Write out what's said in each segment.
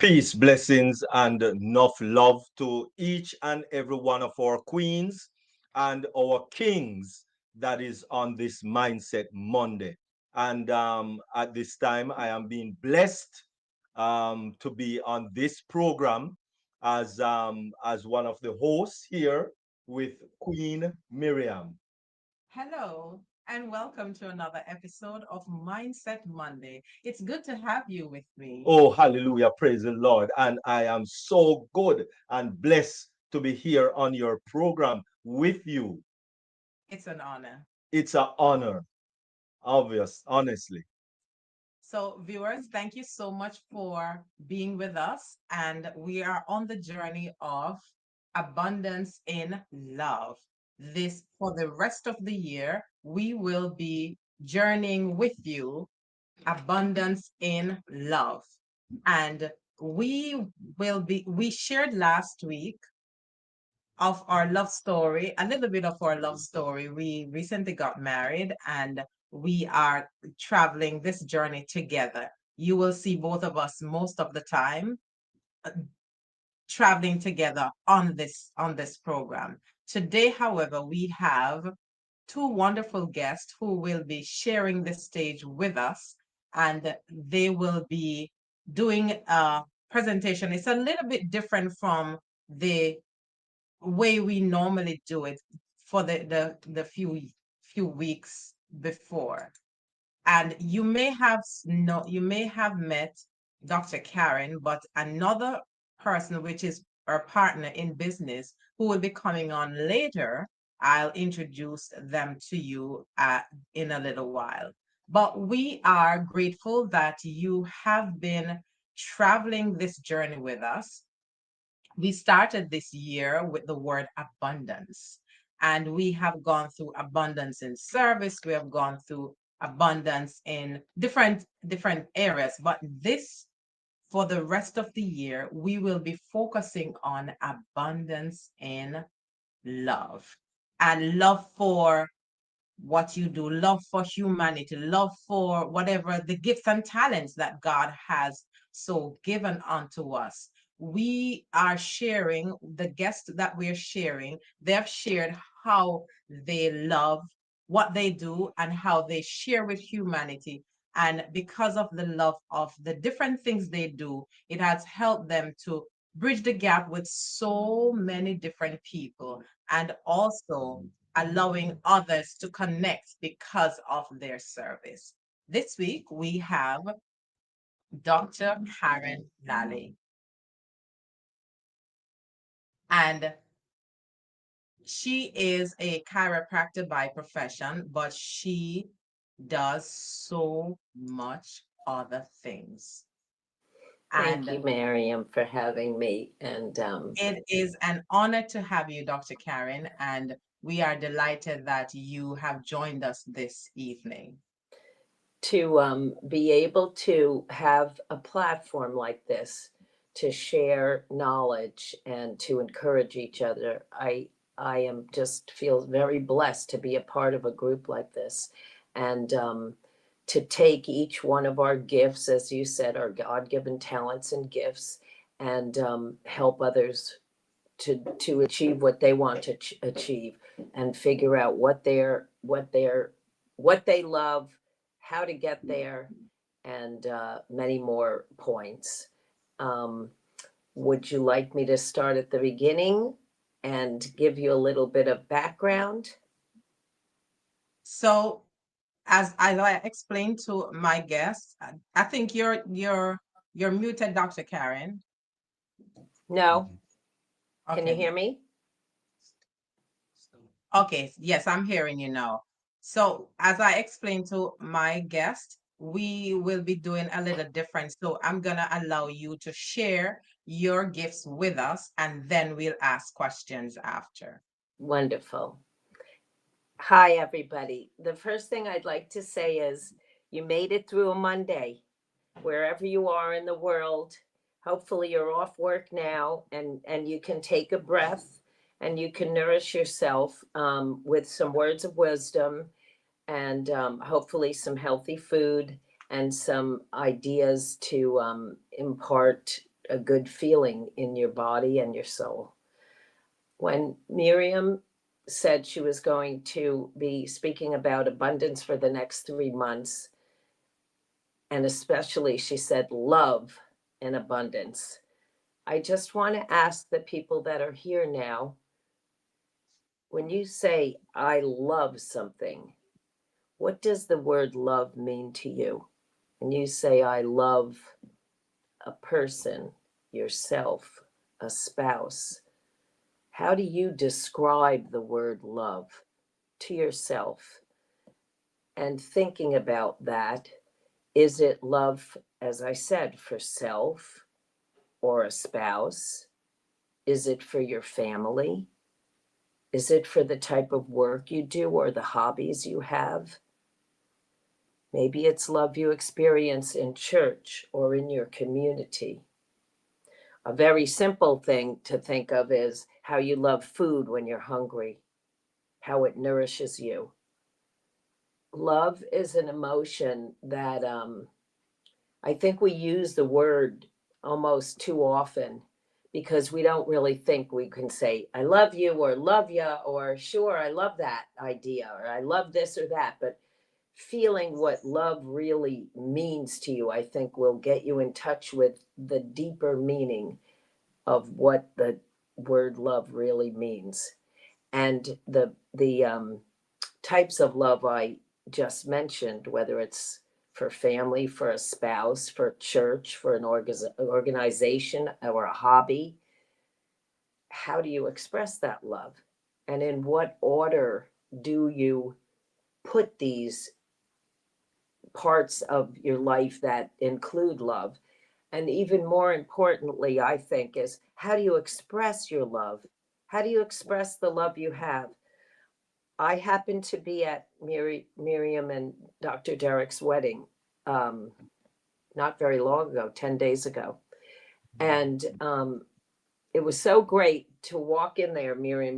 Peace, blessings, and enough love to each and every one of our queens and our kings that is on this Mindset Monday. And at this time, I am being blessed to be on this program as one of the hosts here with Queen Miriam. Hello, and welcome to another episode of Mindset Monday. It's good to have you with me. Oh, hallelujah. Praise the Lord. And I am so good and blessed to be here on your program with you. It's an honor. It's an honor, honestly. So, viewers, thank you so much for being with us. And we are on the journey of abundance in love. This, for the rest of the year, we will be journeying with you, abundance in love. And we shared last week of our love story, a little bit of our love story. We recently got married and we are traveling this journey together. You will see both of us most of the time uh, traveling together on this program. Today, however, we have two wonderful guests who will be sharing the stage with us, and they will be doing a presentation. It's a little bit different from the way we normally do it for the few weeks before. And you may have met Dr. Karen, but another person, which is our partner in business, who will be coming on later, I'll introduce them to you in a little while. But we are grateful that you have been traveling this journey with us. We started this year with the word abundance, and we have gone through abundance in service. We have gone through abundance in different areas, but this, for the rest of the year, we will be focusing on abundance in love, and love for what you do, love for humanity, love for whatever the gifts and talents that God has so given unto us. We are sharing, the guests that we're sharing, they have shared how they love what they do and how they share with humanity. And because of the love of the different things they do, it has helped them to bridge the gap with so many different people, and also allowing others to connect because of their service. This week, we have Dr. Karen Lalli, and she is a chiropractor by profession, but she does so much other things. Thank And you, Miriam, for having me. And it is an honor to have you, Dr. Karen, and we are delighted that you have joined us this evening. to be able to have a platform like this to share knowledge and to encourage each other, I am just feel very blessed to be a part of a group like this, and to take each one of our gifts, as you said, our God-given talents and gifts, and help others to achieve what they want to achieve, and figure out what they love, how to get there, and many more points. Um, would you like me to start at the beginning and give you a little bit of background? So, as I explained to my guests, I think you're muted, Dr. Karen. No, can you Okay. hear me? Okay. Yes, I'm hearing you now. So, as I explained to my guest, we will be doing a little different. So, I'm gonna allow you to share your gifts with us, and then we'll ask questions after. Wonderful. Hi, everybody. The first thing I'd like to say is you made it through a Monday, wherever you are in the world. Hopefully, you're off work now, and you can take a breath, and you can nourish yourself with some words of wisdom, and hopefully some healthy food and some ideas to impart a good feeling in your body and your soul. When Miriam said she was going to be speaking about abundance for the next 3 months, and especially she said love and abundance, I just want to ask the people that are here now, when you say, I love something, what does the word love mean to you? When you say, I love a person, yourself, a spouse, how do you describe the word love to yourself? And thinking about that, is it love, as I said, for self or a spouse? Is it for your family? Is it for the type of work you do or the hobbies you have? Maybe it's love you experience in church or in your community. A very simple thing to think of is how you love food when you're hungry, how it nourishes you. Love is an emotion that I think we use the word almost too often because we don't really think we can say, I love you or love ya or sure, I love that idea or I love this or that. But feeling what love really means to you, I think will get you in touch with the deeper meaning of what the word love really means. And the types of love I just mentioned, whether it's for family, for a spouse, for church, for an organization or a hobby, how do you express that love? And in what order do you put these parts of your life that include love? And even more importantly, I think, is how do you express your love? How do you express the love you have? I happened to be at Miriam and Dr. Derrick's wedding um, not very long ago, 10 days ago. And it was so great to walk in there, Miriam.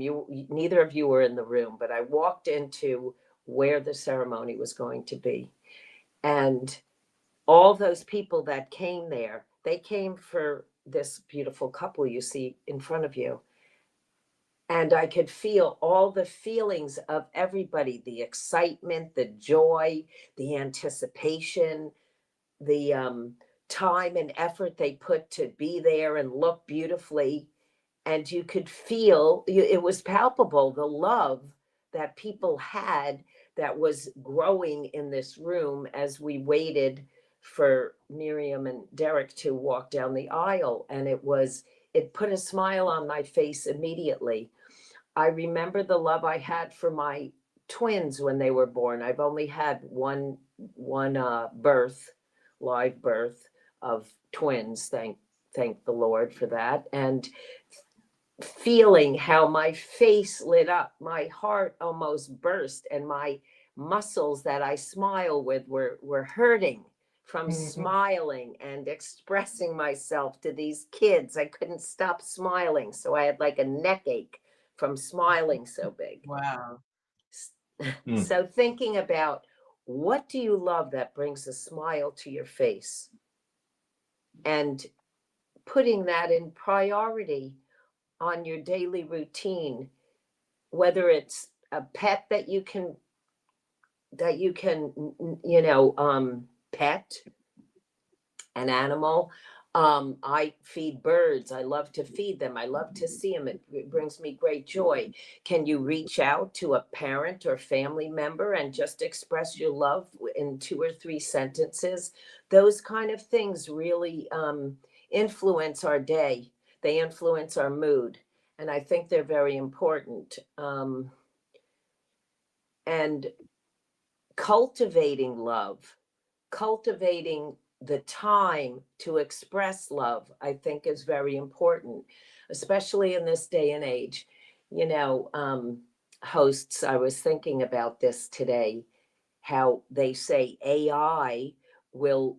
Neither of you were in the room, but I walked into where the ceremony was going to be. And all those people that came there, they came for this beautiful couple you see in front of you. And I could feel all the feelings of everybody, the excitement, the joy, the anticipation, the time and effort they put to be there and look beautifully. And you could feel, it was palpable, the love that people had that was growing in this room as we waited for Miriam and Derrick to walk down the aisle. And it put a smile on my face immediately. I remember the love I had for my twins when they were born. I've only had one birth, live birth of twins. Thank the Lord for that. And feeling how my face lit up, my heart almost burst, and my muscles that I smile with were hurting from smiling and expressing myself to these kids. I couldn't stop smiling, so I had like a neck ache from smiling so big. Wow. So thinking about, what do you love that brings a smile to your face, and putting that in priority on your daily routine, whether it's a pet that you can pet an animal. I feed birds. I love to feed them. I love to see them. It brings me great joy. Can you reach out to a parent or family member and just express your love in 2 or 3 sentences? Those kind of things really influence our day. They influence our mood. And I think they're very important. And cultivating love, cultivating the time to express love, I think is very important, especially in this day and age. Hosts, I was thinking about this today, how they say AI will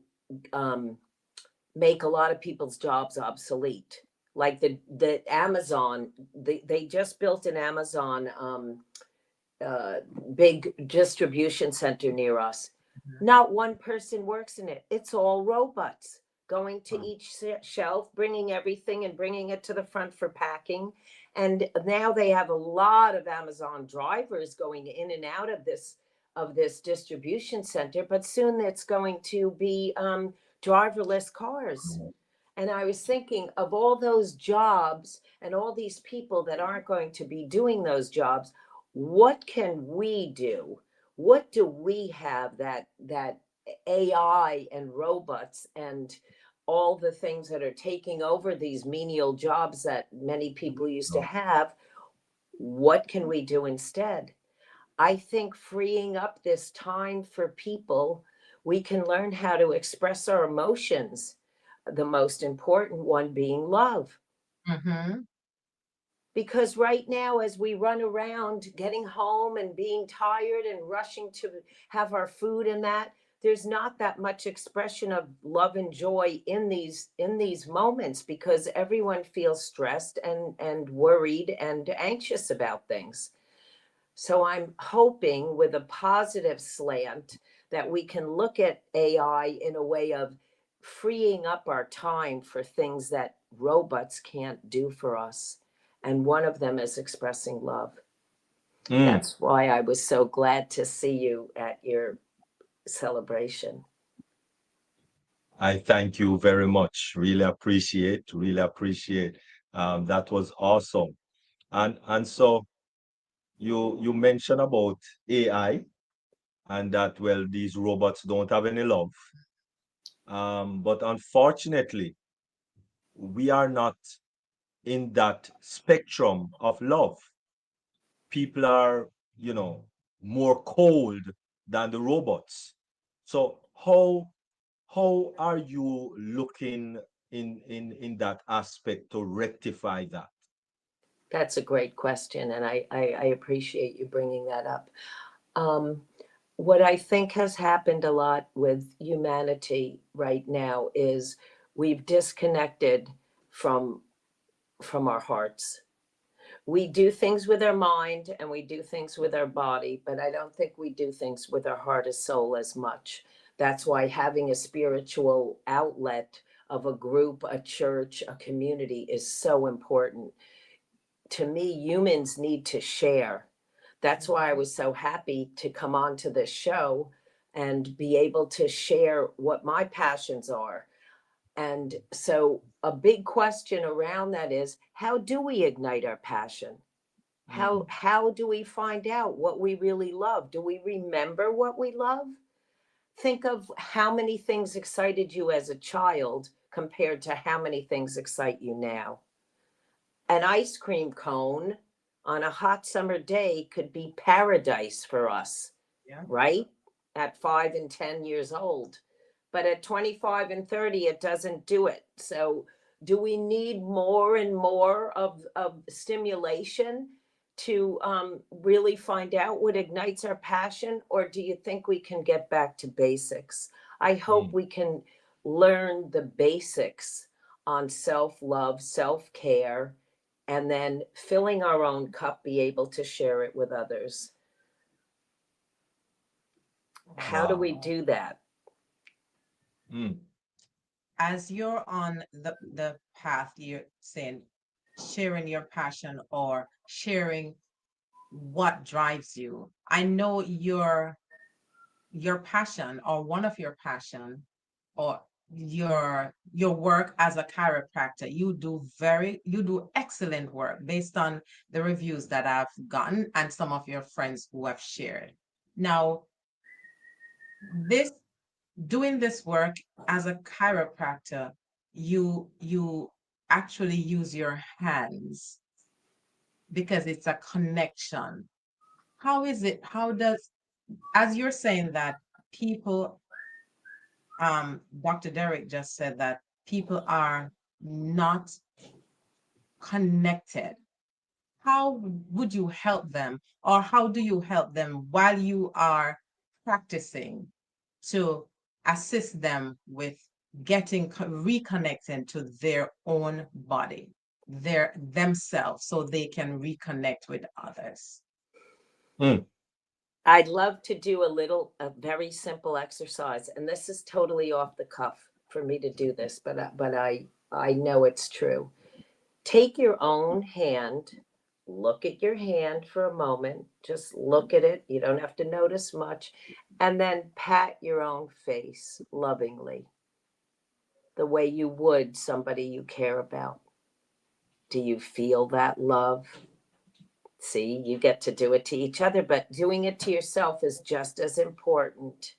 make a lot of people's jobs obsolete. Like the Amazon, they just built an Amazon big distribution center near us. Not one person works in it. It's all robots. going to each shelf, bringing everything and bringing it to the front for packing. And now they have a lot of Amazon drivers going in and out of this distribution center, but soon it's going to be driverless cars. And I was thinking of all those jobs and all these people that aren't going to be doing those jobs. What can we do? What do we have that AI and robots and all the things that are taking over these menial jobs that many people used to have? What can we do instead? I think freeing up this time for people, we can learn how to express our emotions, the most important one being love. Mm-hmm. Because right now, as we run around getting home and being tired and rushing to have our food and that, there's not that much expression of love and joy in these moments, because everyone feels stressed and worried and anxious about things. So I'm hoping with a positive slant that we can look at AI in a way of freeing up our time for things that robots can't do for us. And one of them is expressing love. That's why I was so glad to see you at your celebration. I thank you very much. Really appreciate, really appreciate. That was awesome. And so you mentioned about AI and that, well, these robots don't have any love. But unfortunately, we are not in that spectrum of love. People are, more cold than the robots. So how are you looking in that aspect to rectify that? That's a great question, and I appreciate you bringing that up. Um, what I think has happened a lot with humanity right now is we've disconnected from our hearts. We do things with our mind and we do things with our body, but I don't think we do things with our heart and soul as much. That's why having a spiritual outlet of a group, a church, a community is so important. To me, humans need to share. That's why I was so happy to come on to this show and be able to share what my passions are. And so a big question around that is, how do we ignite our passion? How do we find out what we really love? Do we remember what we love? Think of how many things excited you as a child compared to how many things excite you now. An ice cream cone on a hot summer day could be paradise for us, Yeah. right? At 5 and 10 years old. But at 25 and 30, it doesn't do it. So, do we need more and more of stimulation to really find out what ignites our passion? Or do you think we can get back to basics? I hope we can learn the basics on self love, self care, and then filling our own cup, be able to share it with others. How do we Wow. do that? As you're on the path, you're saying sharing your passion or sharing what drives you. I know your passion, or one of your passion, or your work as a chiropractor. You do excellent work based on the reviews that I've gotten and some of your friends who have shared. Now, this doing this work as a chiropractor, you actually use your hands because it's a connection. How does, as you're saying that people, Dr. Derrick just said that people are not connected. How would you help them, or how do you help them while you are practicing to assist them with getting reconnecting to their own body, their themselves, so they can reconnect with others? I'd love to do a very simple exercise, and this is totally off the cuff. for me to do this, but I know it's true. Take your own hand, look at your hand for a moment, just look at it. You don't have to notice much. And then pat your own face lovingly, the way you would somebody you care about. Do you feel that love? See, you get to do it to each other, but doing it to yourself is just as important.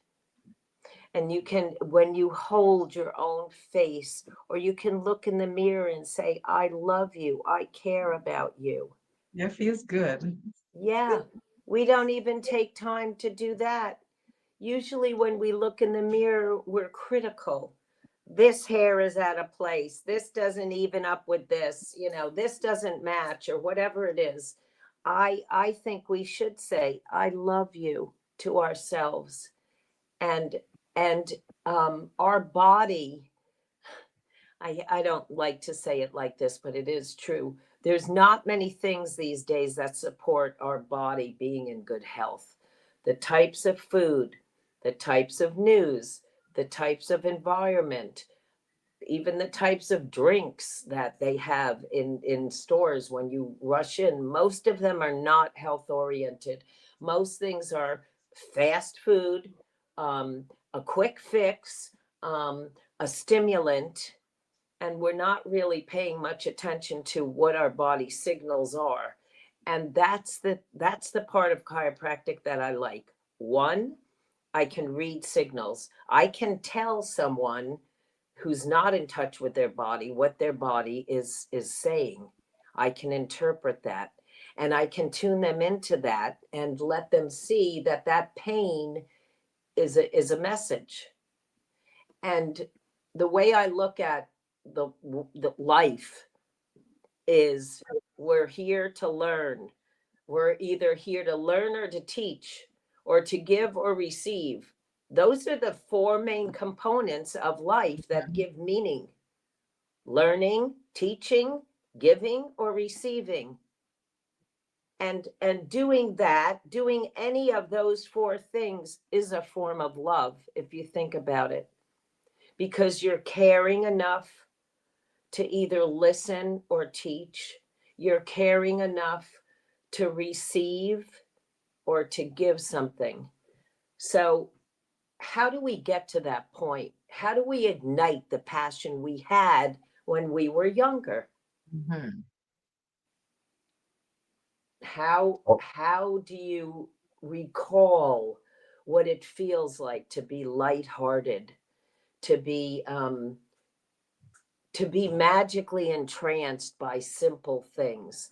And you can, when you hold your own face, or you can look in the mirror and say, I love you, I care about you. It feels good. Yeah, we don't even take time to do that. Usually, when we look in the mirror, we're critical. This hair is out of place. This doesn't even up with this. You know, this doesn't match, or whatever it is. I think we should say, I love you to ourselves. And and our body, I don't like to say it like this, but it is true. There's not many things these days that support our body being in good health. The types of food, the types of news, the types of environment, even the types of drinks that they have in stores when you rush in, most of them are not health oriented. Most things are fast food, a quick fix, a stimulant, and we're not really paying much attention to what our body signals are. And that's the part of chiropractic that I like. One, I can read signals. I can tell someone who's not in touch with their body what their body is saying. I can interpret that, and I can tune them into that and let them see that that pain is a message. And the way I look at the the life is, we're here to learn. We're either here to learn or to teach, or to give or receive. Those are the four main components of life that give meaning: learning, teaching, giving, or receiving. And doing that, doing any of those four things is a form of love, if you think about it, because you're caring enough to either listen or teach. You're caring enough to receive or to give something. So, how do we get to that point? How do we ignite the passion we had when we were younger? Mhm. How do you recall what it feels like to be lighthearted, to be magically entranced by simple things?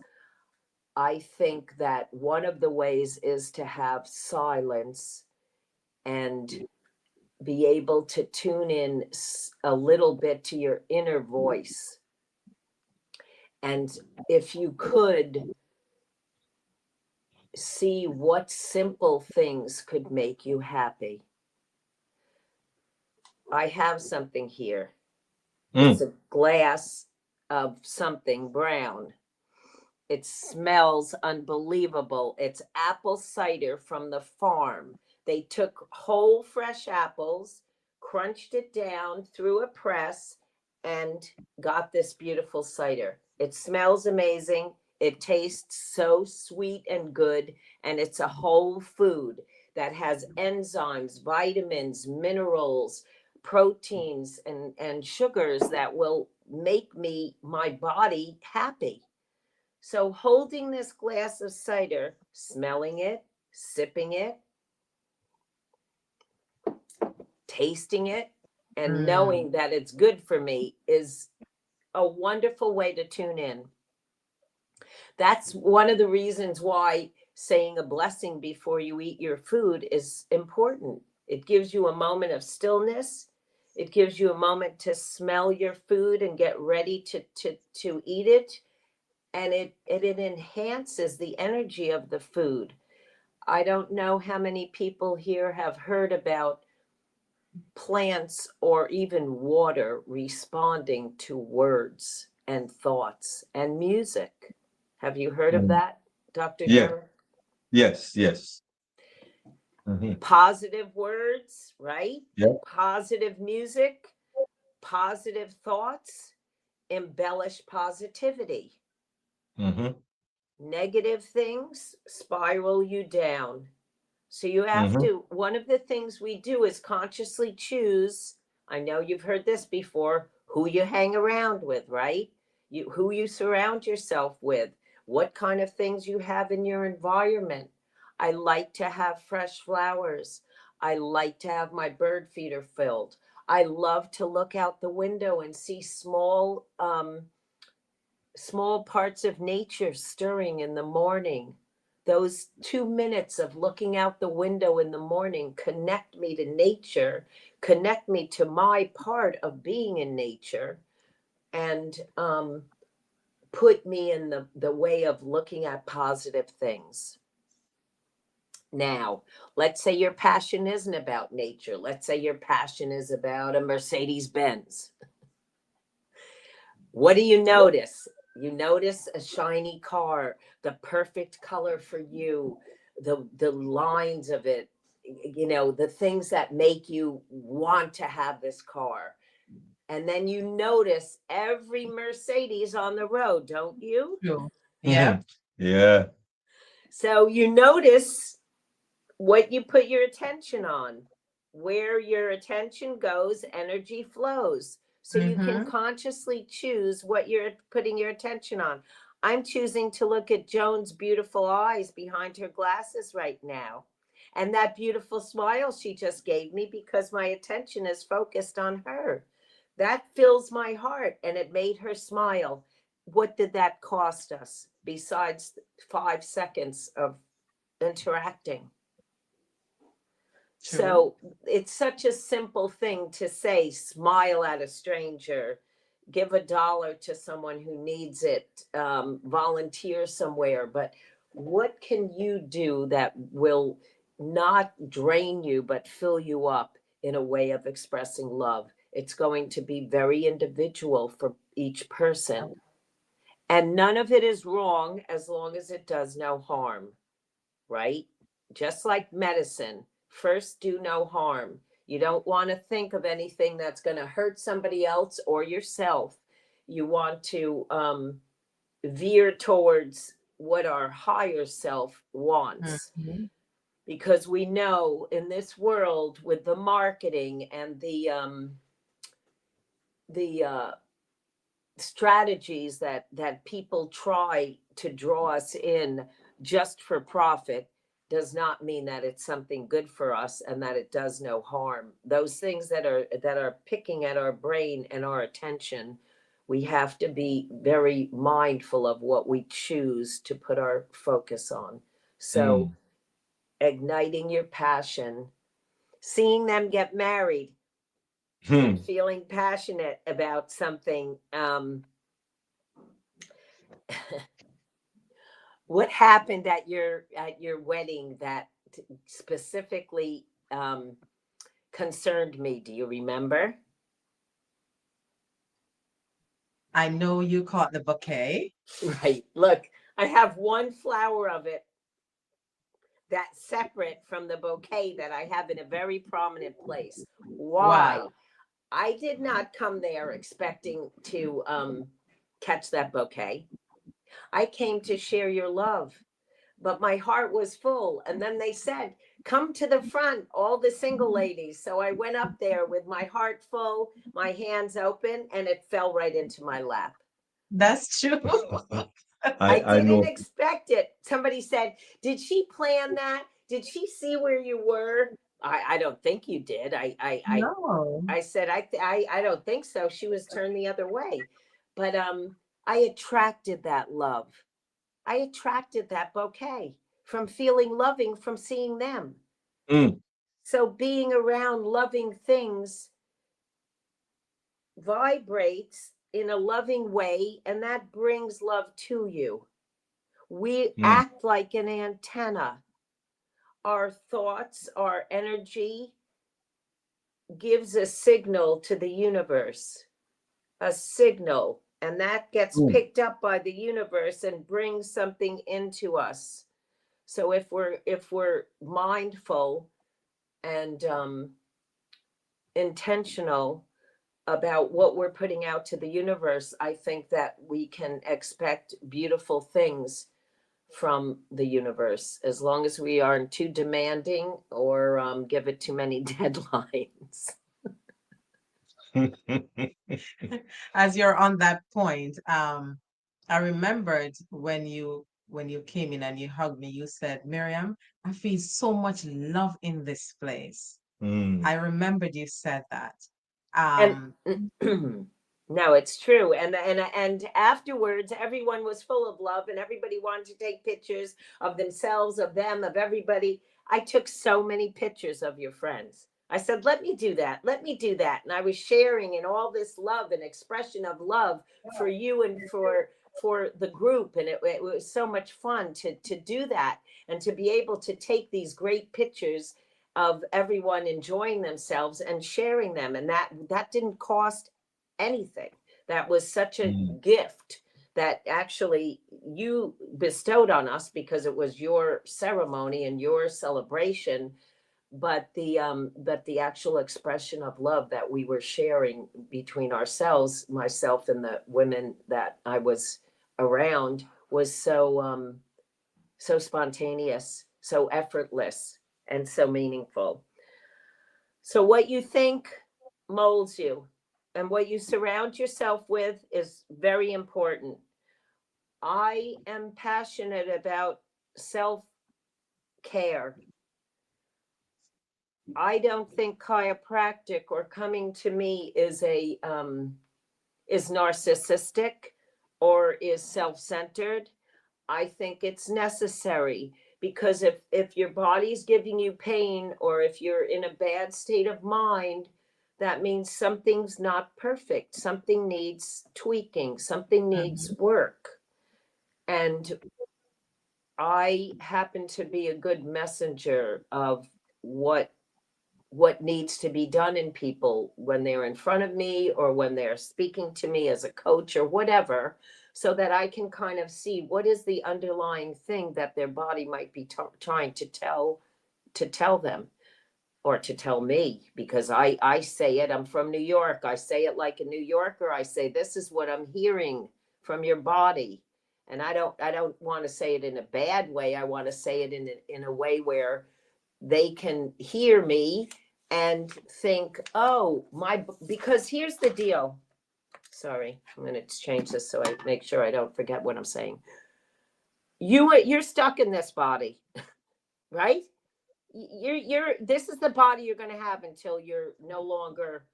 I think that one of the ways is to have silence and be able to tune in a little bit to your inner voice. And if you could see what simple things could make you happy. I have something here. It's a glass of something brown. It smells unbelievable. It's apple cider from the farm. They took whole fresh apples, crunched it down through a press, and got this beautiful cider. It smells amazing. It tastes so sweet and good. And it's a whole food that has enzymes, vitamins, minerals, proteins, and sugars that will make my body happy. So holding this glass of cider, smelling it, sipping it, tasting it, and Mm. knowing that it's good for me is a wonderful way to tune in. That's one of the reasons why saying a blessing before you eat your food is important. It gives you a moment of stillness. It gives you a moment to smell your food and get ready to eat it. And it enhances the energy of the food. I don't know how many people here have heard about plants or even water responding to words and thoughts and music. Have you heard of that, Dr. Yeah. Derrick? Yes. Yes. Mhm. Positive words, right? Yeah. Positive music positive thoughts embellish positivity. Mm-hmm. Negative things spiral you down. So you have Mm-hmm. to, one of the things we do is consciously choose. I know you've heard this before, who you hang around with, right? Who you surround yourself with, what kind of things you have in your environment. I like to have fresh flowers. I like to have my bird feeder filled. I love to look out the window and see small parts of nature stirring in the morning. Those 2 minutes of looking out the window in the morning connect me to nature, connect me to my part of being in nature, and put me in the way of looking at positive things. Now, let's say your passion isn't about nature. Let's say your passion is about a Mercedes Benz. What do you notice? You notice a shiny car, the perfect color for you, the lines of it, the things that make you want to have this car. And then you notice every Mercedes on the road, don't you? True. Yeah. Yeah. So you notice what you put your attention on. Where your attention goes, energy flows. So you can consciously choose what you're putting your attention on. I'm choosing to look at Joan's beautiful eyes behind her glasses right now. And that beautiful smile she just gave me because my attention is focused on her. That fills my heart and it made her smile. What did that cost us besides 5 seconds of interacting? True. So it's such a simple thing to say, smile at a stranger, give $1 to someone who needs it, volunteer somewhere. But what can you do that will not drain you, but fill you up in a way of expressing love? It's going to be very individual for each person. And none of it is wrong as long as it does no harm, right? Just like medicine, first do no harm. You don't want to think of anything that's going to hurt somebody else or yourself. You want to veer towards what our higher self wants. Because we know in this world with the marketing and the strategies that people try to draw us in just for profit does not mean that it's something good for us and that it does no harm. Those things that are picking at our brain and our attention, we have to be very mindful of what we choose to put our focus on. So igniting your passion, seeing them get married and feeling passionate about something. What happened at your wedding that specifically concerned me? Do you remember? I know you caught the bouquet. Right. Look, I have one flower of it that's separate from the bouquet that I have in a very prominent place. Why? Wow. I did not come there expecting to catch that bouquet. I came to share your love, but my heart was full. And then they said, come to the front, all the single ladies. So I went up there with my heart full, my hands open, and it fell right into my lap. That's true. I I didn't know. expect it. Somebody said, did she plan that? Did she see where you were? I don't think you did. No. I said, I don't think so. She was turned the other way. But I attracted that love. I attracted that bouquet from feeling loving from seeing them. So being around loving things vibrates in a loving way, and that brings love to you. We act like an antenna. Our thoughts, our energy gives a signal to the universe, a signal, and that gets picked up by the universe and brings something into us. So if we're mindful and intentional, about what we're putting out to the universe, I think that we can expect beautiful things from the universe as long as we aren't too demanding or give it too many deadlines. As you're on that point, I remembered when you came in and you hugged me, you said, Miriam, I feel so much love in this place. I remembered you said that. And Um, no, it's true. And afterwards, everyone was full of love, and everybody wanted to take pictures of themselves, of them, of everybody. I took so many pictures of your friends. I said, let me do that. Let me do that. And I was sharing in all this love and expression of love for you and for the group. And it was so much fun to do that and to be able to take these great pictures of everyone enjoying themselves and sharing them. And that didn't cost anything. That was such a gift that actually you bestowed on us because it was your ceremony and your celebration, but the actual expression of love that we were sharing between ourselves, myself and the women that I was around, was so spontaneous, so effortless, and so meaningful. So what you think molds you, and what you surround yourself with is very important. I am passionate about self care. I don't think chiropractic or coming to me is narcissistic or is self-centered. I think it's necessary because if your body's giving you pain or if you're in a bad state of mind, that means something's not perfect. Something needs tweaking, something needs work. And I happen to be a good messenger of what needs to be done in people when they're in front of me or when they're speaking to me as a coach or whatever, so that I can kind of see what is the underlying thing that their body might be trying to tell them or to tell me, because I say it. I'm from New York. I say it like a New Yorker. I say, this is what I'm hearing from your body. And I don't want to say it in a bad way. I want to say it in a way where they can hear me and think, oh, because here's the deal. Sorry, I'm going to change this so I make sure I don't forget what I'm saying. You're stuck in this body, right? This is the body you're going to have until you're no longer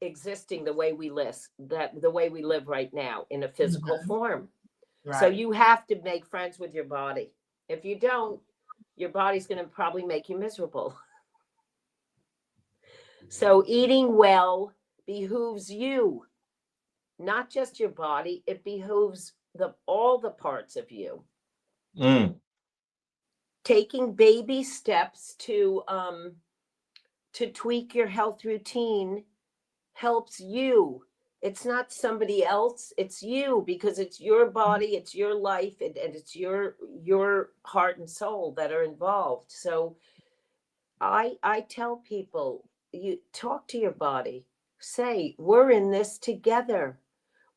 existing the way we live right now in a physical form. right. So you have to make friends with your body. If you don't, your body's going to probably make you miserable. So eating well behooves you, not just your body. It behooves all the parts of you. Taking baby steps to tweak your health routine helps you. It's not somebody else. It's you, because it's your body, it's your life, and it's your heart and soul that are involved. So I tell people, you talk to your body. Say, we're in this together.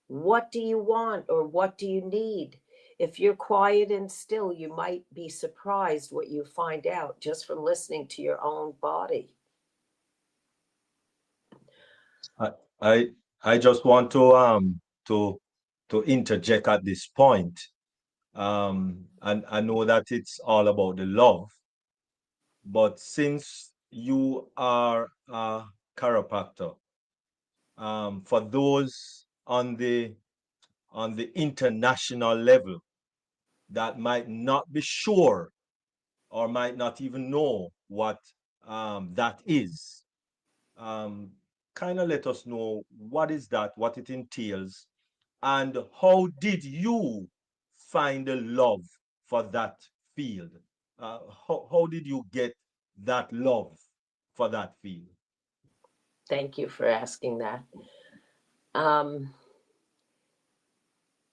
What do you want or what do you need? If you're quiet and still, you might be surprised what you find out just from listening to your own body. I I I just want to interject at this point. And I know that it's all about the love, but since you are a chiropractor, for those on the international level that might not be sure or might not even know what that is, um, kind of let us know what is that, what it entails, and how did you find the love for that field? How did you get that love for that field? Thank you for asking that.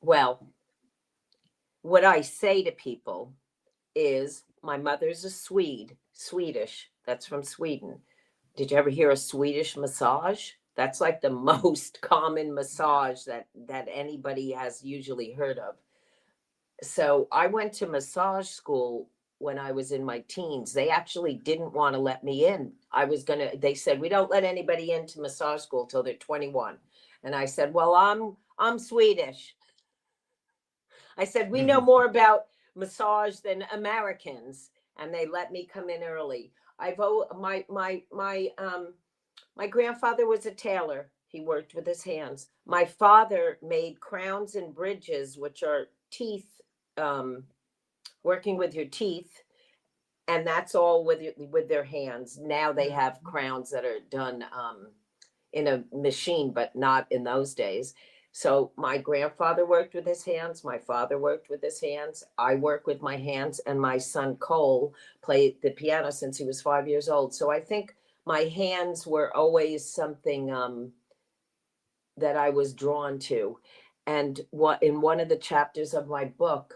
Well, what I say to people is, my mother's a Swedish. That's from Sweden. Did you ever hear a Swedish massage? That's like the most common massage that anybody has usually heard of. So I went to massage school when I was in my teens. They actually didn't want to let me in. They said, we don't let anybody into massage school till they're 21. And I said, well, I'm Swedish. I said, we know more about massage than Americans. And they let me come in early. My grandfather was a tailor. He worked with his hands. My father made crowns and bridges, which are teeth, um, working with your teeth, and that's all with their hands. Now they have crowns that are done in a machine, but not in those days. So my grandfather worked with his hands. My father worked with his hands. I work with my hands, and my son Cole played the piano since he was 5 years old. So I think my hands were always something that I was drawn to. And what in one of the chapters of my book,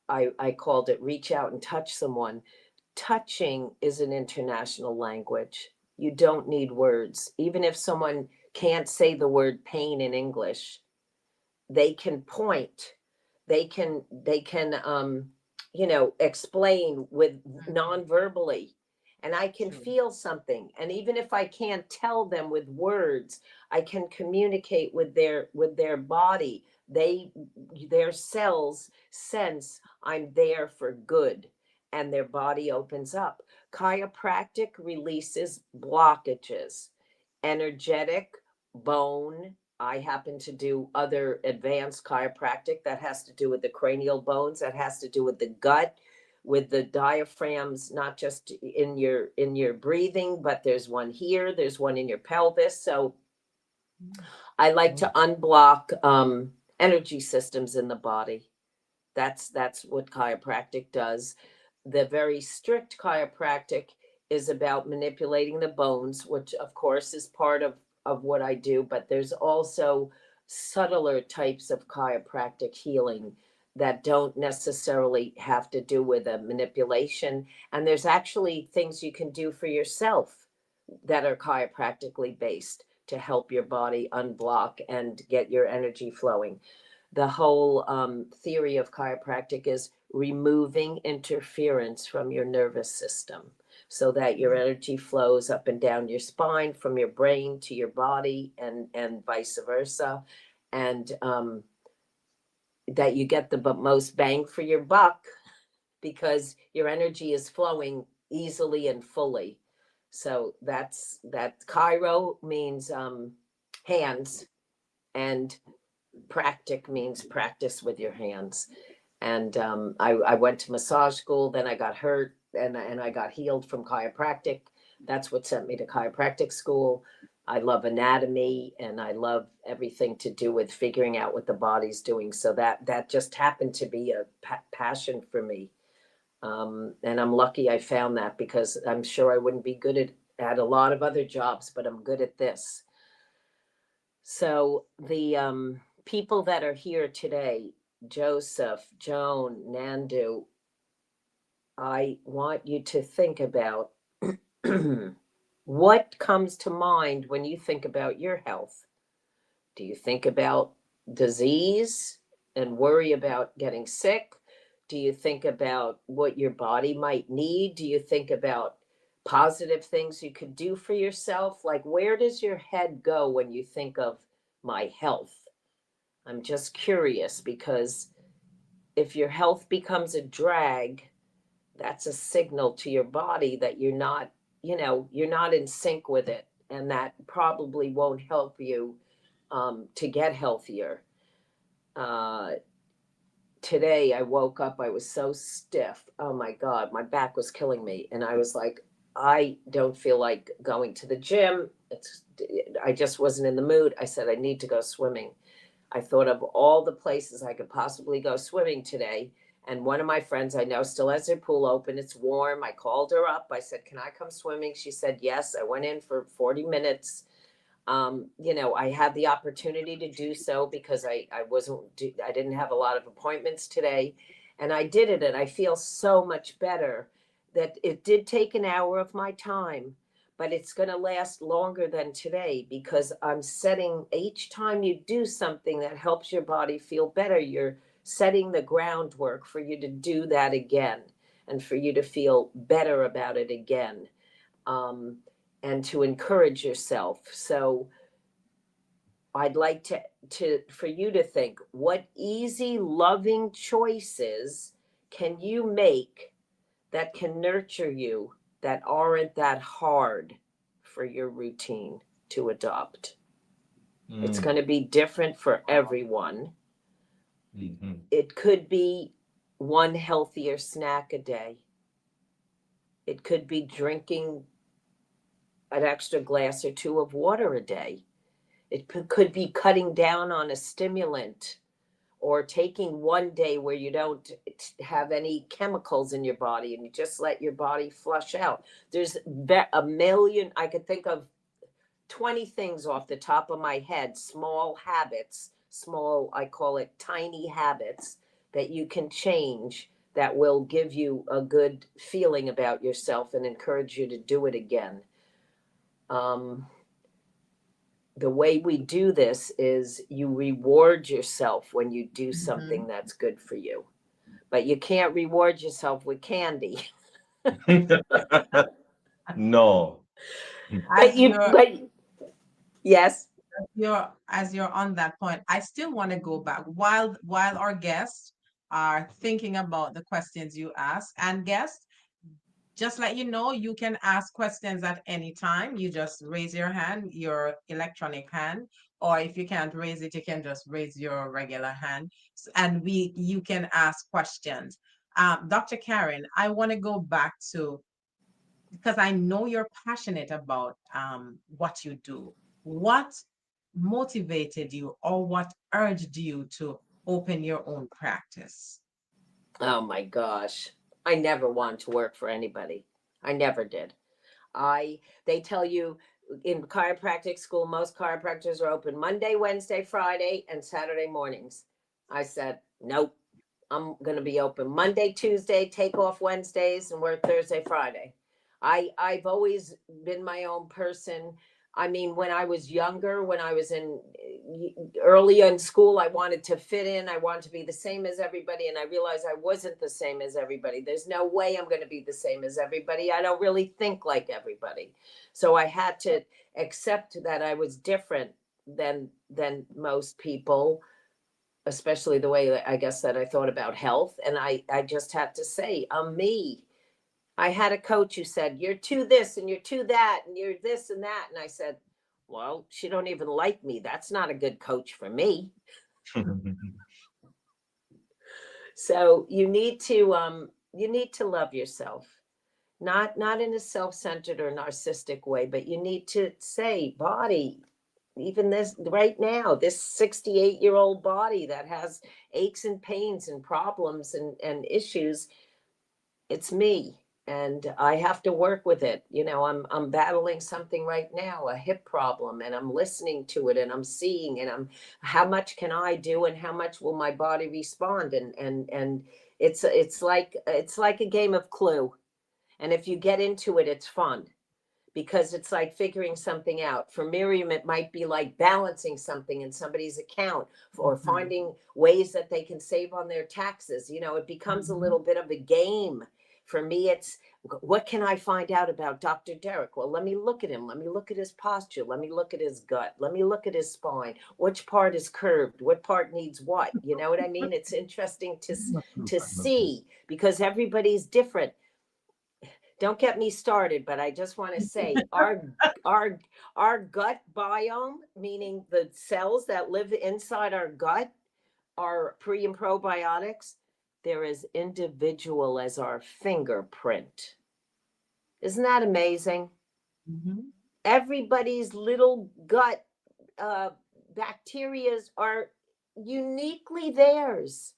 I called it "Reach Out and Touch Someone." Touching is an international language. You don't need words. Even if someone can't say the word pain in English, they can point. They can explain with non-verbally, and I can True. feel something. And even if I can't tell them with words, I can communicate with their body. Their cells sense I'm there for good, and their body opens up. Chiropractic releases blockages, energetic, bone. I happen to do other advanced chiropractic that has to do with the cranial bones, that has to do with the gut, with the diaphragms, not just in your breathing, but there's one here, there's one in your pelvis. So I like to unblock energy systems in the body. That's what chiropractic does. The very strict chiropractic is about manipulating the bones, which of course is part of what I do, but there's also subtler types of chiropractic healing that don't necessarily have to do with a manipulation. And there's actually things you can do for yourself that are chiropractically based to help your body unblock and get your energy flowing. The whole theory of chiropractic is removing interference from your nervous system so that your energy flows up and down your spine from your brain to your body, and vice versa. And that you get the most bang for your buck because your energy is flowing easily and fully. So that. Chiro means hands, and practic means practice with your hands. And I went to massage school, then I got hurt, and I got healed from chiropractic. That's what sent me to chiropractic school. I love anatomy, and I love everything to do with figuring out what the body's doing. So that just happened to be a passion for me. And I'm lucky I found that, because I'm sure I wouldn't be good at a lot of other jobs, but I'm good at this. So the people that are here today, Joseph, Joan, Nandu, I want you to think about what comes to mind when you think about your health. Do you think about disease and worry about getting sick? Do you think about what your body might need? Do you think about positive things you could do for yourself? Like, where does your head go when you think of my health? I'm just curious, because if your health becomes a drag, that's a signal to your body that you're not in sync with it, and that probably won't help you to get healthier. Uh, Today I woke up, I was so stiff. Oh my God, my back was killing me. And I was like, I don't feel like going to the gym. I just wasn't in the mood. I said, I need to go swimming. I thought of all the places I could possibly go swimming today. And one of my friends I know still has her pool open. It's warm. I called her up. I said, can I come swimming? She said, yes. I went in for 40 minutes. I had the opportunity to do so because I didn't have a lot of appointments today, and I did it, and I feel so much better. That it did take an hour of my time, but it's going to last longer than today because I'm setting, each time you do something that helps your body feel better, you're setting the groundwork for you to do that again and for you to feel better about it again, and to encourage yourself. So I'd like to for you to think, what easy, loving choices can you make that can nurture you, that aren't that hard for your routine to adopt? It's going to be different for everyone. It could be one healthier snack a day. It could be drinking an extra glass or two of water a day. It could be cutting down on a stimulant, or taking one day where you don't have any chemicals in your body and you just let your body flush out. There's a million, I could think of 20 things off the top of my head, small habits, small, I call it tiny habits, that you can change that will give you a good feeling about yourself and encourage you to do it again. The way we do this is you reward yourself when you do something that's good for you, but you can't reward yourself with candy. No. But yes. As you're on that point, I still want to go back while our guests are thinking about the questions you ask. And guests, just let you know, you can ask questions at any time. You just raise your hand, your electronic hand, or if you can't raise it, you can just raise your regular hand, and you can ask questions. Dr. Karen, I want to go back to, because I know you're passionate about what you do. What motivated you, or what urged you to open your own practice? Oh my gosh. I never wanted to work for anybody. I never did. They tell you in chiropractic school, most chiropractors are open Monday, Wednesday, Friday, and Saturday mornings. I said, nope, I'm going to be open Monday, Tuesday, take off Wednesdays, and work Thursday, Friday. I've always been my own person. I mean, when I was younger, when I was early in school, I wanted to fit in. I wanted to be the same as everybody. And I realized I wasn't the same as everybody. There's no way I'm going to be the same as everybody. I don't really think like everybody. So I had to accept that I was different than most people, especially the way I guess that I thought about health. And I just had to say, I'm me. I had a coach who said, you're too this and you're too that and you're this and that. And I said, well, she don't even like me. That's not a good coach for me. So you need to love yourself, not in a self-centered or narcissistic way, but you need to say, body, even this right now, this 68-year-old body that has aches and pains and problems and issues, it's me. And I have to work with it. You know, I'm battling something right now, a hip problem, and I'm listening to it and I'm seeing, and how much can I do and how much will my body respond? And it's like a game of Clue. And if you get into it, it's fun because it's like figuring something out. For Miriam, it might be like balancing something in somebody's account or finding ways that they can save on their taxes. You know, it becomes a little bit of a game. For me, it's what can I find out about Dr. Derrick? Well, let me look at him. Let me look at his posture. Let me look at his gut. Let me look at his spine. Which part is curved? What part needs what? You know what I mean? It's interesting to see because everybody's different. Don't get me started, but I just want to say our gut biome, meaning the cells that live inside our gut, are pre and probiotics. They're as individual as our fingerprint. Isn't that amazing? Everybody's little gut bacterias are uniquely theirs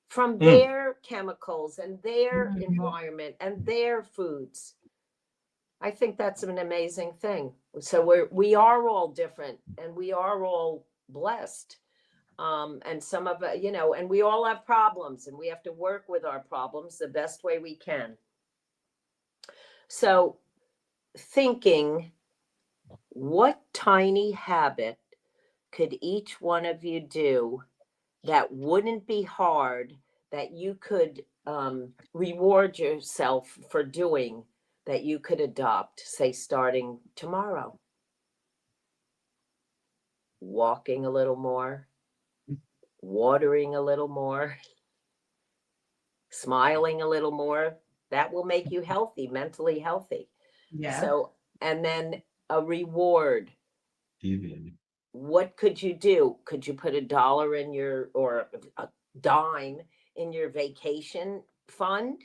from their chemicals and their environment and their foods. I think that's an amazing thing. So we are all different and we are all blessed. And some of it, you know, and we all have problems and we have to work with our problems the best way we can. So thinking, what tiny habit could each one of you do that wouldn't be hard, that you could reward yourself for doing, that you could adopt, say, starting tomorrow? Walking a little more, watering a little more, smiling a little more. That will make you healthy, mentally healthy. Yeah. So, and then a reward. TV. What could you do? Could you put $1 in your, or a dime in your vacation fund?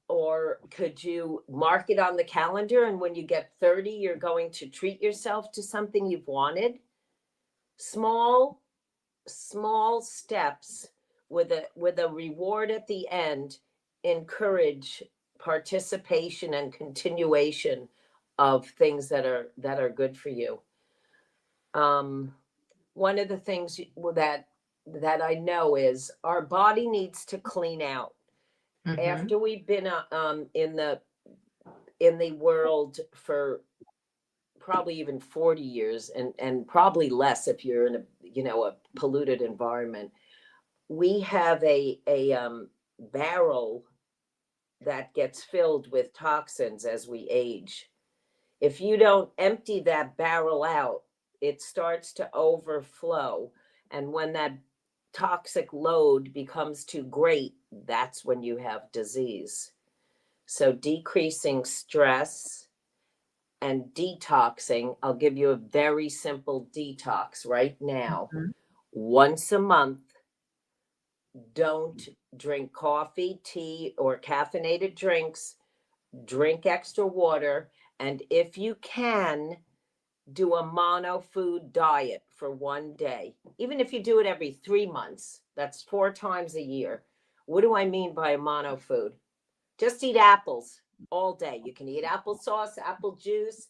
Or could you mark it on the calendar, and when you get 30, you're going to treat yourself to something you've wanted? Small steps with a reward at the end encourage participation and continuation of things that are good for you. One of the things that I know is our body needs to clean out. After we've been in the world for probably even 40 years, and probably less if you're in a polluted environment, we have a barrel that gets filled with toxins as we age. If you don't empty that barrel out, it starts to overflow. And when that toxic load becomes too great, that's when you have disease. So decreasing stress and detoxing, I'll give you a very simple detox right now. Once a month, don't drink coffee, tea, or caffeinated drinks. Drink extra water. And if you can, do a mono food diet for one day. Even if you do it every 3 months, that's 4 times a year. What do I mean by a mono food? Just eat apples all day. You can eat applesauce, apple juice,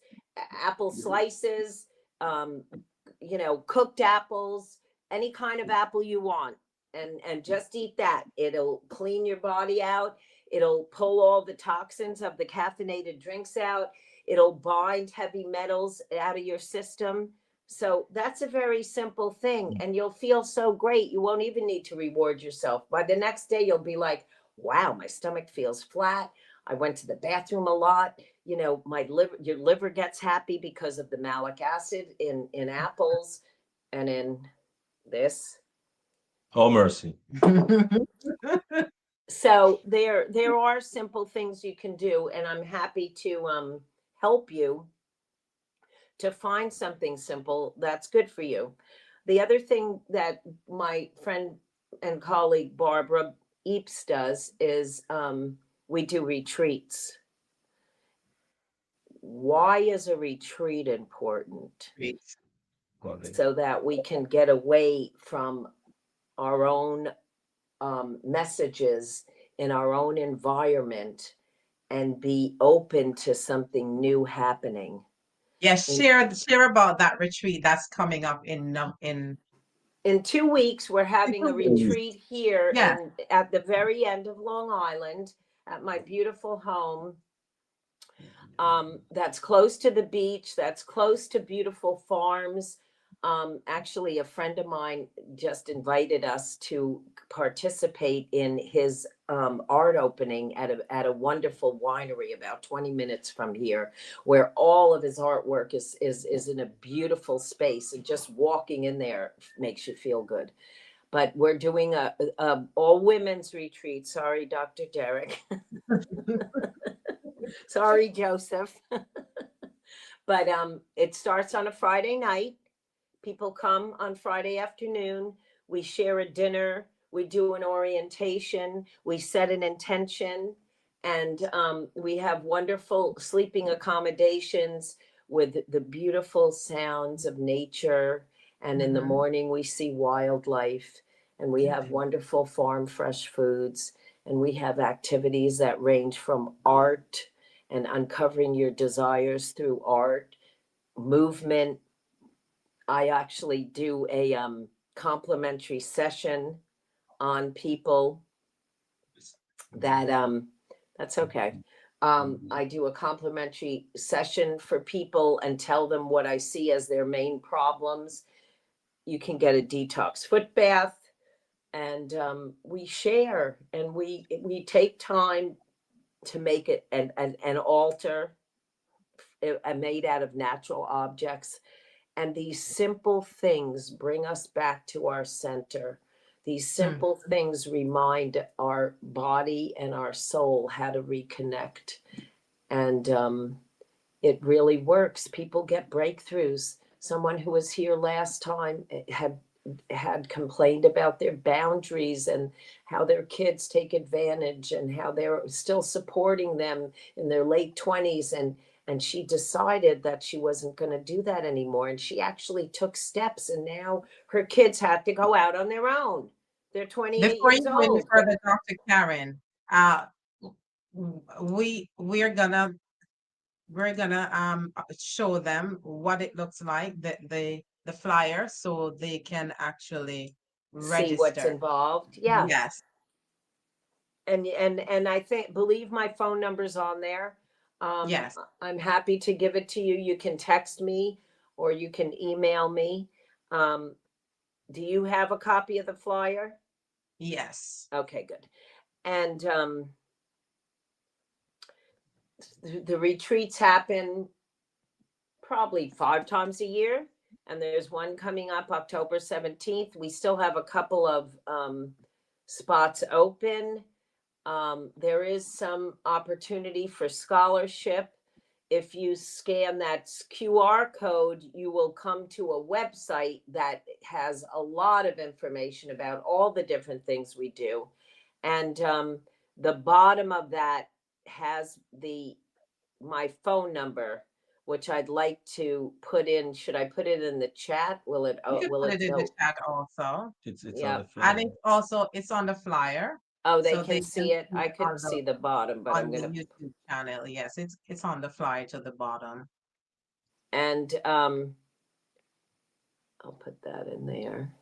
apple slices, cooked apples, any kind of apple you want. And just eat that. It'll clean your body out. It'll pull all the toxins of the caffeinated drinks out. It'll bind heavy metals out of your system. So that's a very simple thing. And you'll feel so great. You won't even need to reward yourself. By the next day, you'll be like, wow, my stomach feels flat. I went to the bathroom a lot. Your liver gets happy because of the malic acid in apples and in this. Oh, mercy. So there are simple things you can do, and I'm happy to help you to find something simple that's good for you. The other thing that my friend and colleague Barbara Eaps does is we do retreats. Why is a retreat important? So that we can get away from our own messages in our own environment and be open to something new happening. Yes, share about that retreat that's coming up in 2 weeks. We're having a retreat here at the very end of Long Island at my beautiful home. That's close to the beach, that's close to beautiful farms. Actually, a friend of mine just invited us to participate in his art opening at a wonderful winery about 20 minutes from here, where all of his artwork is in a beautiful space, and just walking in there makes you feel good. But we're doing a all women's retreat. Sorry, Dr. Derrick. Sorry, Joseph. But it starts on a Friday night. People come on Friday afternoon. We share a dinner. We do an orientation. We set an intention. And we have wonderful sleeping accommodations with the beautiful sounds of nature. And in the morning, we see wildlife. And we have wonderful farm fresh foods. And we have activities that range from art and uncovering your desires through art, movement. I actually do a complimentary session on people that that's okay. I do a complimentary session for people and tell them what I see as their main problems. You can get a detox foot bath, and we share, and we take time to make it an altar made out of natural objects. And these simple things bring us back to our center. These Mm. simple things remind our body and our soul how to reconnect. And it really works. People get breakthroughs. Someone who was here last time had complained about their boundaries and how their kids take advantage and how they're still supporting them in their late 20s, and she decided that she wasn't going to do that anymore, and she actually took steps, and now her kids had to go out on their own. They're 28 Before years you go any old. further, Dr. Karen, uh, we're gonna show them what it looks like, the flyer, so they can actually See what's register. involved. Yeah. Yes, And I think, believe my phone number's on there. yes, I'm happy to give it to you. You can text me or you can email me. Um, do you have a copy of the flyer? yes. Okay, good. And the retreats happen probably 5 times a year, and there's one coming up October 17th. We still have a couple of spots open. There is some opportunity for scholarship. If you scan that QR code, you will come to a website that has a lot of information about all the different things we do. And the bottom of that has my phone number, which I'd like to put in. Should I put it in the chat? Will it? You Oh, can will put it it in the go? chat also. It's on Yeah. the And flyer. it's also it's on the flyer, Oh, they so can they can see it. see I it couldn't see the bottom, but I'm on the gonna. YouTube channel. Yes, it's on the flyer to the bottom. And I'll put that in there.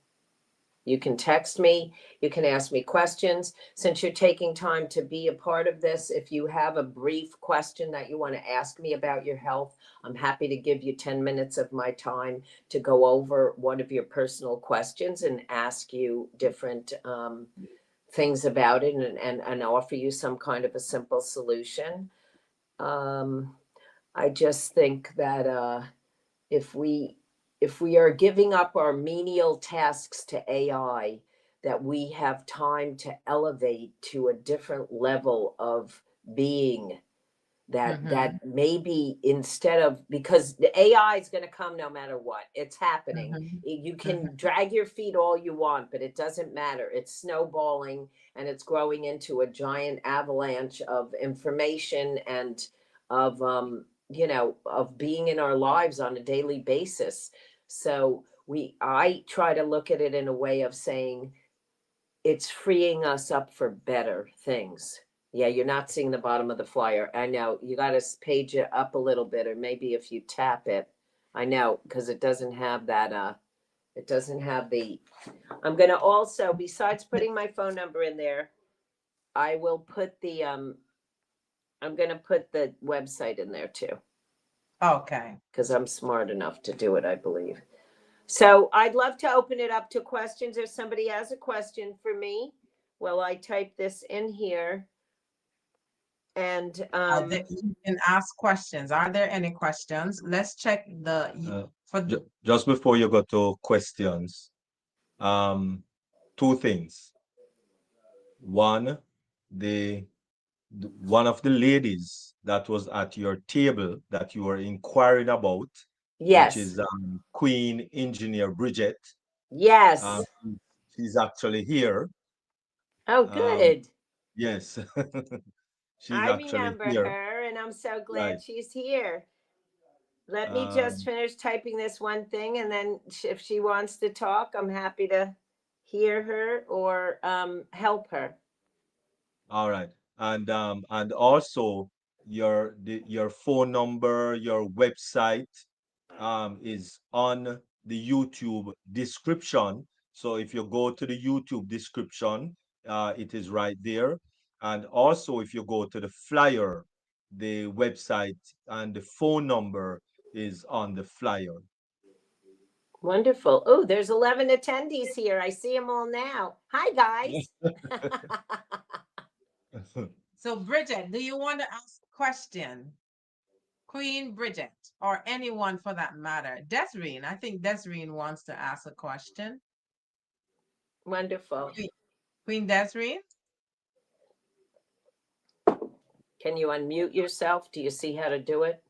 You can text me. You can ask me questions. Since you're taking time to be a part of this, if you have a brief question that you want to ask me about your health, I'm happy to give you 10 minutes of my time to go over one of your personal questions and ask you different things about it, and offer you some kind of a simple solution. Um, I just think that if we if we are giving up our menial tasks to AI, that we have time to elevate to a different level of being, that Mm-hmm. maybe instead of, because the AI is going to come no matter what, it's happening. Mm-hmm. You Mm-hmm. can drag your feet all you want, but it doesn't matter. It's snowballing, and it's growing into a giant avalanche of information and of of being in our lives on a daily basis. So I try to look at it in a way of saying it's freeing us up for better things. Yeah, you're not seeing the bottom of the flyer. I know. You got to page it up a little bit, or maybe if you tap it. I know, because it doesn't have that it doesn't have the I'm going to also, besides putting my phone number in there, I will put the I'm going to put the website in there too, Okay. because I'm smart enough to do it, I believe. So I'd love to open it up to questions. If somebody has a question for me, well, I type this in here. And You can ask questions. Are there any questions? Let's check Uh, for just before you go to questions, um, two things. One, the one of the ladies that was at your table that you were inquiring about, which yes, is Queen Engineer Bridget. Um, yes. she's actually here. Oh, Um, good. yes, she's I actually remember here. her, and I'm so Right. glad she's here. Let me just Um, finish typing this one thing, and then if she wants to talk, I'm happy to hear her or help her. all right. And also your phone number, your website is on the YouTube description. So if you go to the YouTube description, it is right there. And also, if you go to the flyer, the website and the phone number is on the flyer. Wonderful. Oh, there's 11 attendees here. I see them all now. Hi, guys. So, Bridget, do you want to ask a question? Queen Bridget, or anyone for that matter. Desireen, I think Desireen wants to ask a question. Wonderful. Queen Desireen? Can you unmute yourself? Do you see how to do it?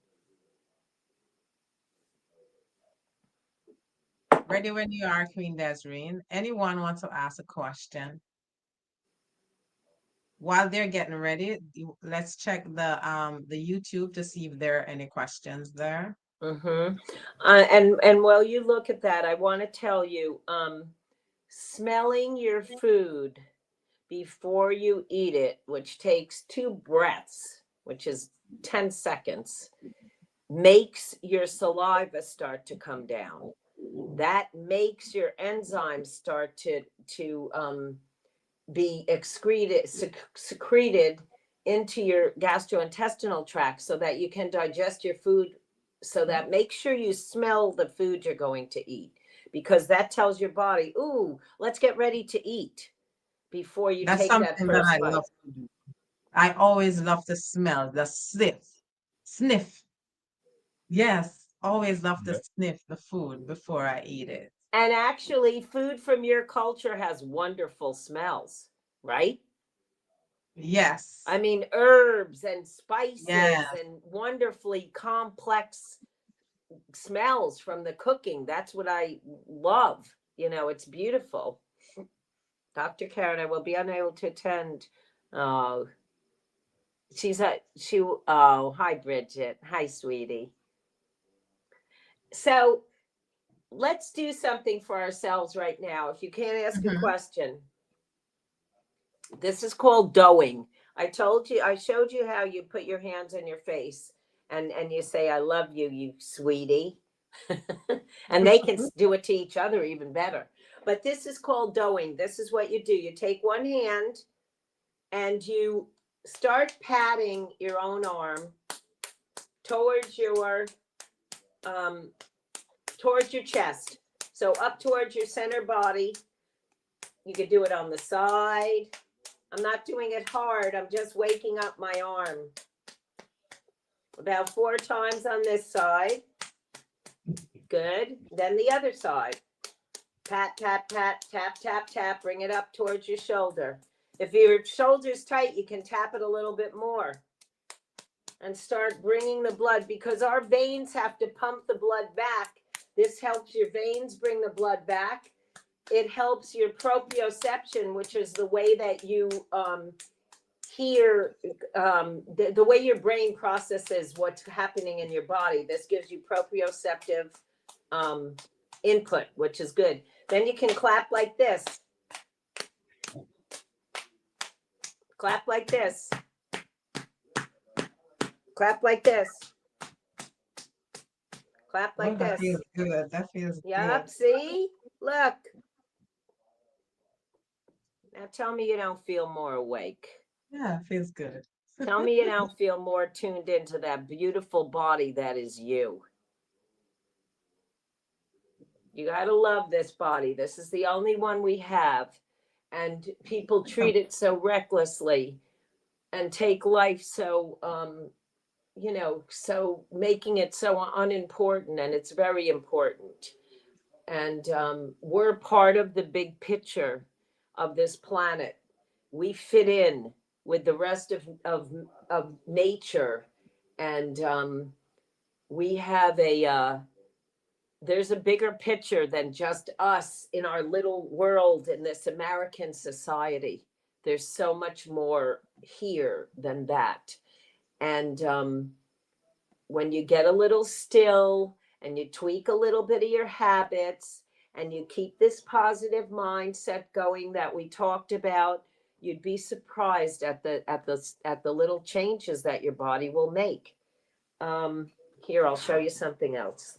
Ready when you are, Queen Desireen. Anyone wants to ask a question? While they're getting ready, let's check the YouTube to see if there are any questions there. Mm-hmm. And while you look at that, I want to tell you, smelling your food before you eat it, which takes 2 breaths, which is 10 seconds, makes your saliva start to come down. That makes your enzymes start to be secreted into your gastrointestinal tract so that you can digest your food. So that make sure you smell the food you're going to eat, because that tells your body, ooh, let's get ready to eat before you That's take that something that first I bite. love to do. I always love to smell the sniff. Yes, always love to sniff the food before I eat it. And actually, food from your culture has wonderful smells, right? Yes. I mean, herbs and spices Yeah. and wonderfully complex smells from the cooking. That's what I love. You know, it's beautiful. Dr. Karen, I will be unable to attend. Oh, oh, hi, Bridget. Hi, sweetie. So let's do something for ourselves right now. If you can't ask a question, this is called doughing. I showed you how you put your hands on your face and you say, I love you, you sweetie. And they can do it to each other even better. But this is called doughing. This is what you do. You take one hand and you start patting your own arm towards your chest. So up towards your center body. You could do it on the side. I'm not doing it hard. I'm just waking up my arm. About 4 times on this side. Good. Then the other side. Pat, tap, pat, tap, tap, tap. Bring it up towards your shoulder. If your shoulder's tight, you can tap it a little bit more. And start bringing the blood, because our veins have to pump the blood back. This helps your veins bring the blood back. It helps your proprioception, which is the way that you hear, the way your brain processes what's happening in your body. This gives you proprioceptive input, which is good. Then you can clap like this. Clap like this. Clap like this. Clap like that this. feels good. That feels Yep, good. see? Look. Now tell me you don't feel more awake. Yeah, it feels good. Tell me you don't feel more tuned into that beautiful body that is you. You got to love this body. This is the only one we have. And people treat it so recklessly and take life so, so making it so unimportant. And it's very important. And we're part of the big picture of this planet. We fit in with the rest of nature. And we have there's a bigger picture than just us in our little world in this American society. There's so much more here than that. And when you get a little still and you tweak a little bit of your habits and you keep this positive mindset going that we talked about, you'd be surprised at the little changes that your body will make. Here, I'll show you something else.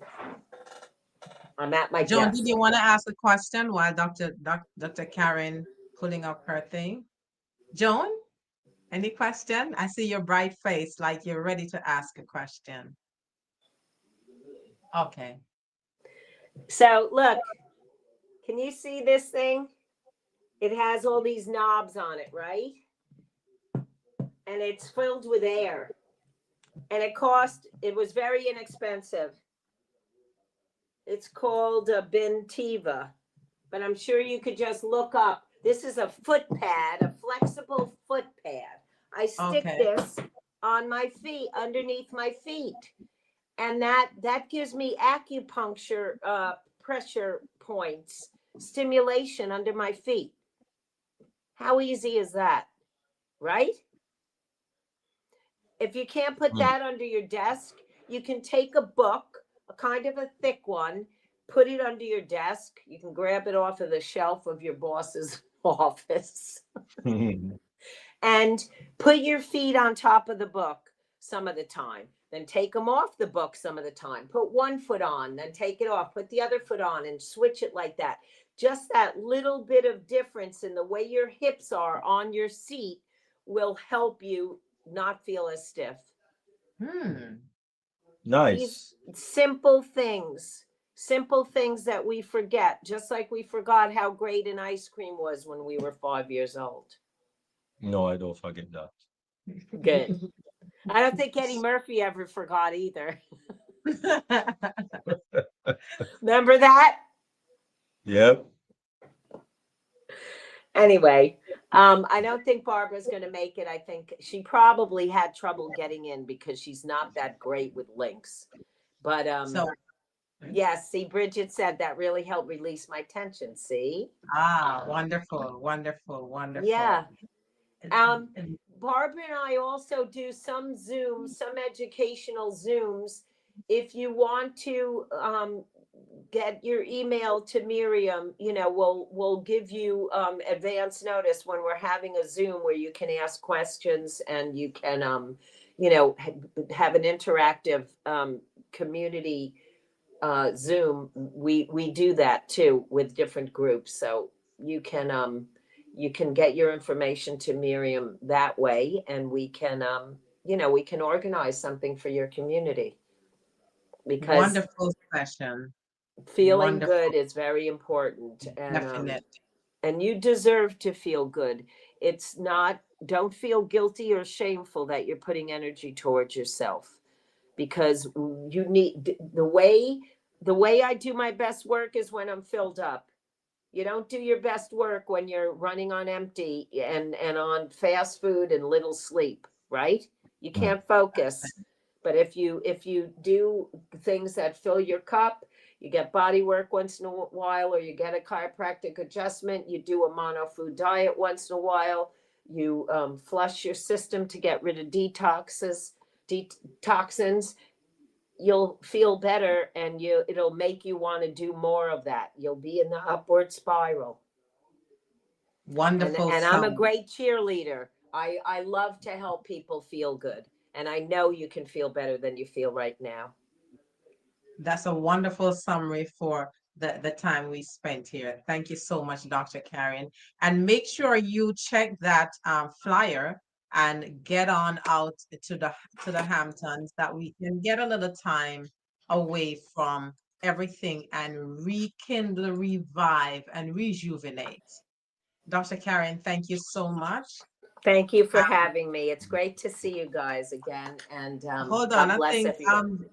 I'm at my Joan, desk. did you want to ask a question while Dr. Karen pulling up her thing? Joan? Any question? I see your bright face, like you're ready to ask a question. Okay. So look, can you see this thing? It has all these knobs on it, right? And it's filled with air. And it was very inexpensive. It's called a Bentiva, but I'm sure you could just look up. This is a foot pad, a flexible foot pad. I stick Okay. this on my feet, underneath my feet. And that gives me acupuncture pressure points, stimulation under my feet. How easy is that, right? If you can't put that under your desk, you can take a book, a kind of a thick one, put it under your desk. You can grab it off of the shelf of your boss's office and put your feet on top of the book some of the time. Then take them off the book some of the time. Put one foot on, then take it off. Put the other foot on and switch it like that. Just that little bit of difference in the way your hips are on your seat will help you not feel as stiff. Nice. These simple things that we forget, just like we forgot how great an ice cream was when we were 5 years old. No, I don't forget that. Good. I don't think Eddie Murphy ever forgot either. Remember that? Yep. Anyway, I don't think Barbara's going to make it. I think she probably had trouble getting in because she's not that great with links. But So, yes, see, Bridget said that really helped release my tension. See? wonderful, wonderful, wonderful. Yeah. And Barbara and I also do some Zooms, some educational Zooms. If you want to get your email to Miriam, we'll give you advance notice when we're having a Zoom where you can ask questions and you can have an interactive community Zoom. We do that too with different groups, so you can get your information to Miriam that way, and we can organize something for your community, because wonderful session. feeling Wonderful. good is very important, Definite. and you deserve to feel good. It's not, don't feel guilty or shameful that you're putting energy towards yourself, because you need the way I do my best work is when I'm filled up. You don't do your best work when you're running on empty and on fast food and little sleep, right? You can't focus. But if you do things that fill your cup, you get body work once in a while, or you get a chiropractic adjustment, you do a mono food diet once in a while, you flush your system to get rid of toxins, you'll feel better, and it'll make you want to do more of that. You'll be in the upward spiral. Wonderful. And I'm a great cheerleader. I love to help people feel good. And I know you can feel better than you feel right now. That's a wonderful summary for the time we spent here. Thank you so much, Dr. Karen. And make sure you check that flyer and get on out to the Hamptons, that we can get a little time away from everything and rekindle, revive, and rejuvenate. Dr. Karen, thank you so much. Thank you for having me. It's great to see you guys again. And hold on, God bless I think everyone.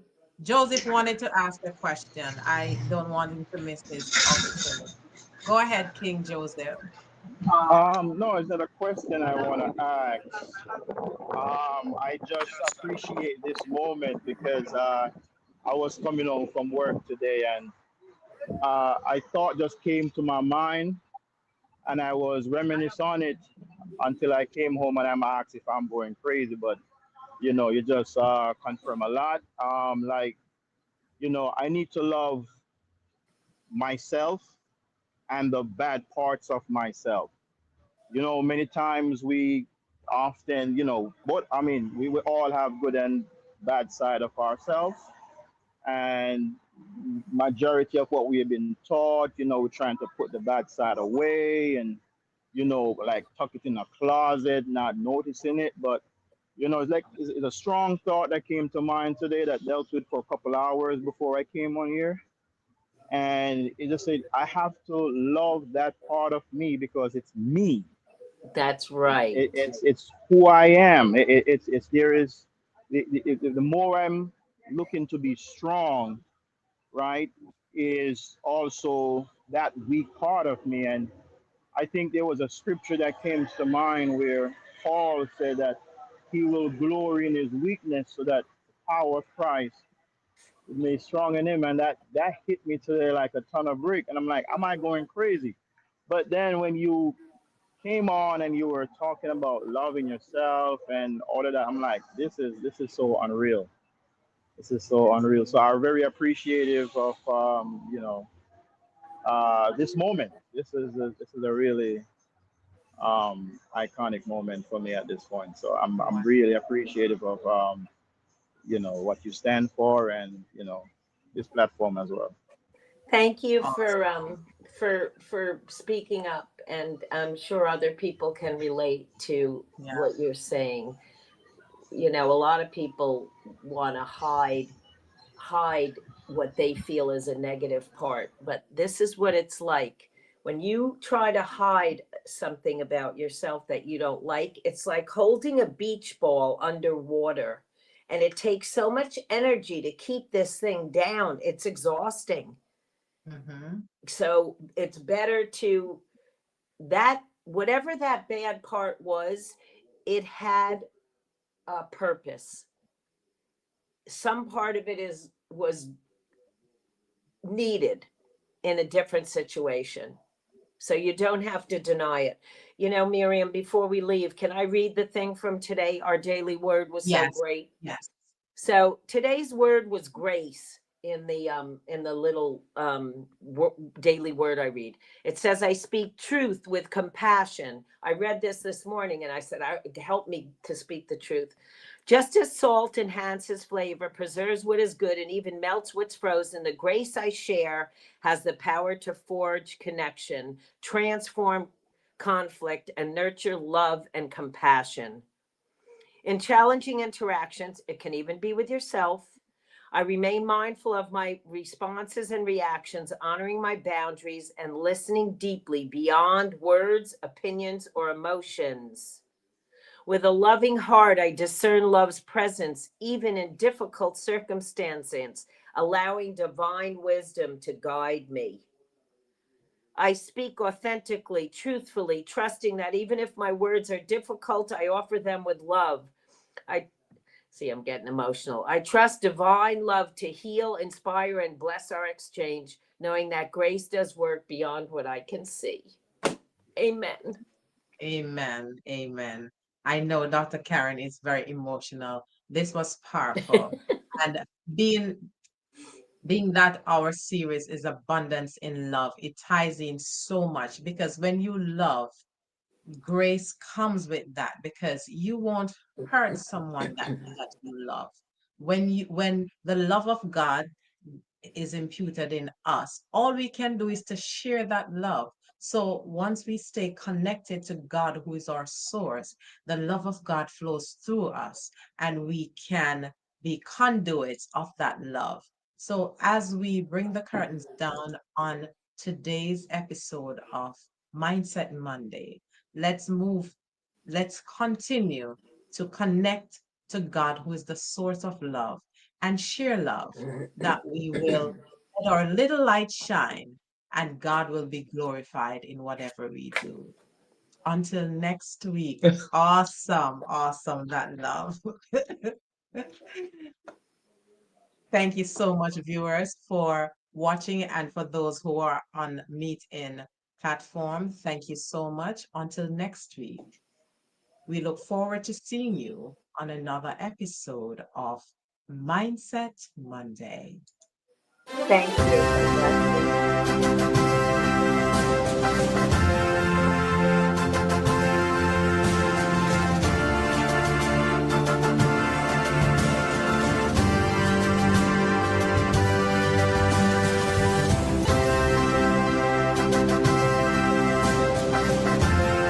Joseph wanted to ask a question. I don't want him to miss his opportunity. Go ahead, King Joseph. No, it's not a question I want to ask. I just appreciate this moment because I was coming home from work today, and I thought just came to my mind, and I was reminiscing on it until I came home and I'm asked if I'm going crazy. But you just confirm a lot. I need to love myself and the bad parts of myself. Many times we often, but I mean, we will all have good and bad side of ourselves. And majority of what we have been taught, we're trying to put the bad side away. And like tuck it in a closet, not noticing it. But it's like it's a strong thought that came to mind today that dealt with for a couple hours before I came on here, and it just said I have to love that part of me because it's me. That's right. It's who I am. It's there is the more I'm looking to be strong, right, is also that weak part of me. And I think there was a scripture that came to mind where Paul said that he will glory in his weakness so that the power of Christ is made strong in him. And that hit me today like a ton of brick. And I'm like, am I going crazy? But then when you came on and you were talking about loving yourself and all of that, I'm like, this is so unreal. This is so unreal. So I'm very appreciative of this moment. This is a really iconic moment for me at this point. So I'm Wow. really appreciative of what you stand for and this platform as well. Thank you Awesome. for speaking up, and I'm sure other people can relate to Yeah. what you're saying. A lot of people want to hide what they feel is a negative part, but this is what it's like when you try to hide something about yourself that you don't like. It's like holding a beach ball underwater, and it takes so much energy to keep this thing down. It's exhausting. Mm-hmm. So it's better to that whatever that bad part was, it had a purpose. Some part of it is was needed in a different situation. So you don't have to deny it. Miriam, before we leave, can I read the thing from today? Our daily word was so Yes. great. Yes. So today's word was grace in the little daily word I read. It says, I speak truth with compassion. I read this morning and I said, help me to speak the truth. Just as salt enhances flavor, preserves what is good, and even melts what's frozen, the grace I share has the power to forge connection, transform conflict, and nurture love and compassion. In challenging interactions, it can even be with yourself, I remain mindful of my responses and reactions, honoring my boundaries and listening deeply beyond words, opinions, or emotions. With a loving heart, I discern love's presence even in difficult circumstances, allowing divine wisdom to guide me. I speak authentically, truthfully, trusting that even if my words are difficult, I offer them with love. I See, I'm getting emotional. I trust divine love to heal, inspire, and bless our exchange, knowing that grace does work beyond what I can see. Amen. Amen. Amen. I know Dr. Karen is very emotional. This was powerful. And being being that our series is abundance in love, it ties in so much because when you love, grace comes with that because you won't hurt someone that you love. When the love of God is imputed in us, all we can do is to share that love. So once we stay connected to God, who is our source, the love of God flows through us and we can be conduits of that love. So as we bring the curtains down on today's episode of Mindset Monday, let's move, let's continue to connect to God, who is the source of love, and share love, that we will let our little light shine and God will be glorified in whatever we do. Until next week. Awesome. Awesome. That love. Thank you so much, viewers, for watching, and for those who are on Meet In platform. Thank you so much. Until next week, we look forward to seeing you on another episode of Mindset Monday. Thank you. God bless you.